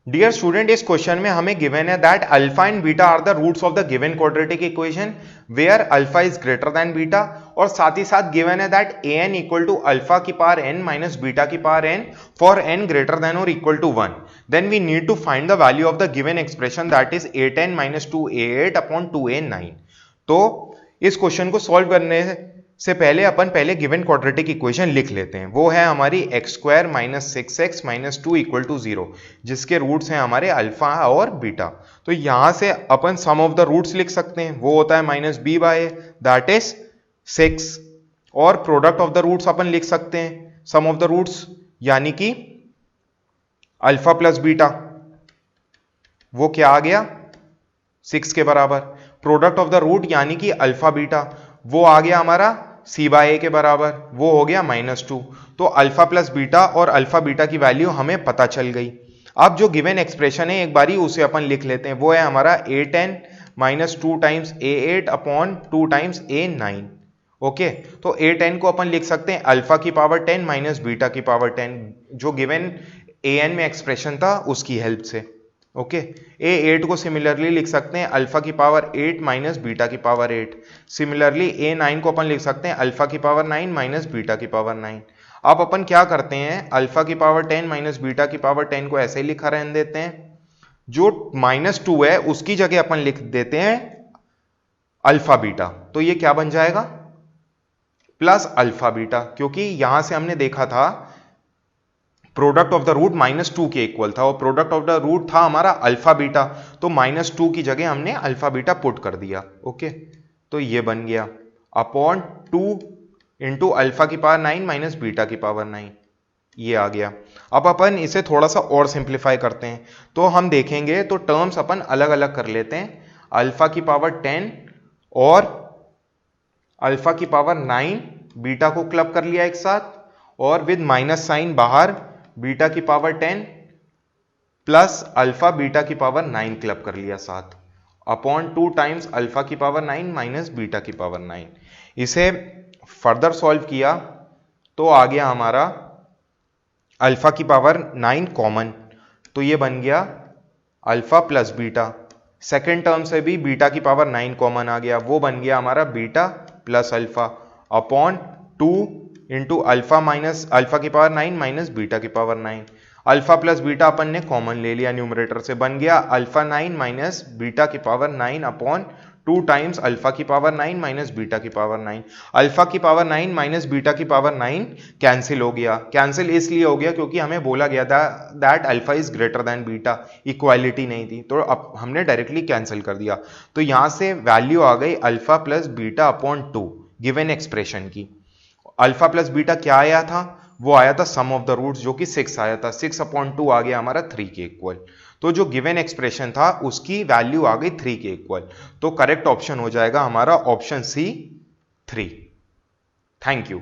Dear student, इस question में हमें गिवन है that alpha and beta are the roots of the given quadratic equation where alpha is greater than beta, और साथ ही साथ गिवन है that a n equal to alpha की पावर एन माइनस बीटा की power n for n greater than और equal to 1. Then we need to find the value of the given expression that is a10 minus 2a8 upon 2a9. तो इस question को solve करने से पहले अपन पहले given quadratic equation लिख लेते हैं. वो है हमारी x square minus 6x minus 2 equal to 0, जिसके रूट्स हैं हमारे अल्फा और बीटा. तो यहां से अपन सम ऑफ द रूट्स लिख सकते हैं, वो होता है minus b by that is 6, और प्रोडक्ट ऑफ द रूट्स अपन लिख सकते हैं सम ऑफ द रूट्स, यानी कि अल्फा प्लस बीटा, वो क्या आ गया 6 के बराबर. प्रोडक्ट ऑफ द रूट यानी कि अल्फा बीटा, वो आ गया हमारा सी बाय ए के बराबर, वो हो गया -2. तो अल्फा प्लस बीटा और अल्फा बीटा की वैल्यू हमें पता चल गई. अब जो गिवन एक्सप्रेशन है एक बारी उसे अपन लिख लेते हैं, वो है हमारा a10 minus 2 times a8 upon 2 times a9. Okay, तो a10 को अपन लिख सकते हैं अल्फा की पावर 10 माइनस बीटा की पावर 10, जो गिवन an में एक्सप्रेशन था उसकी हेल्प से. ओके, a8 को सिमिलरली लिख सकते हैं अल्फा की पावर 8 माइनस बीटा की पावर 8. सिमिलरली a9 को अपन लिख सकते हैं अल्फा की पावर 9 माइनस बीटा की पावर 9. अब अपन क्या करते हैं, अल्फा की पावर 10 माइनस बीटा की पावर 10 को ऐसे ही लिखा रहने देते हैं, जो -2 है उसकी जगह अपन लिख देते हैं अल्फा बीटा. तो ये क्या बन जाएगा, प्लस अल्फा बीटा, क्योंकि यहां से हमने देखा था प्रोडक्ट ऑफ द रूट -2 के इक्वल था, और प्रोडक्ट ऑफ द रूट था हमारा अल्फा बीटा, तो -2 की जगह हमने अल्फा बीटा पुट कर दिया. ओके, तो ये बन गया अपॉन 2 इंटू अल्फा की पावर 9 माइनस बीटा की पावर 9, ये आ गया. अब अपन इसे थोड़ा सा और सिंप्लीफाई करते हैं, तो हम देखेंगे तो टर्म्स अपन अलग अलग कर लेते हैं. अल्फा की पावर 10 और अल्फा की पावर 9 बीटा को क्लब कर लिया एक साथ, और विद माइनस साइन बाहर बीटा की पावर 10 प्लस अल्फा बीटा की पावर 9 क्लब कर लिया साथ, अपॉन 2 टाइम्स अल्फा की पावर 9 माइनस बीटा की पावर 9. इसे फर्दर सॉल्व किया तो आ गया हमारा अल्फा की पावर 9 कॉमन, तो ये बन गया alpha plus beta. Second term से भी बीटा की पावर 9 कॉमन आ गया, वो बन गया हमारा beta plus alpha upon 2 into alpha minus alpha की पावर 9 माइनस बीटा की power 9. Alpha plus beta upon ने कॉमन ले लिया न्यूमरेटर से, बन गया अल्फा 9 माइनस बीटा की पावर 9 अपॉन 2 टाइम्स अल्फा की पावर 9 माइनस बीटा की पावर 9. अल्फा की पावर 9 माइनस बीटा की पावर 9 कैंसिल हो गया. कैंसिल इसलिए हो गया क्योंकि हमें बोला गया था that alpha is greater than beta, equality नहीं थी, तो अब हमने डायरेक्टली कैंसिल कर दिया. तो यहां से वैल्यू आ गई alpha plus beta upon 2 given expression की. अल्फा प्लस बीटा क्या आया था, वो आया था सम ऑफ द रूट्स, जो कि 6 आया था. 6 अपॉन 2 आ गया हमारा 3 के इक्वल. तो जो गिवन एक्सप्रेशन था उसकी वैल्यू आ गई 3 के इक्वल. तो करेक्ट ऑप्शन हो जाएगा हमारा ऑप्शन सी 3. Thank you.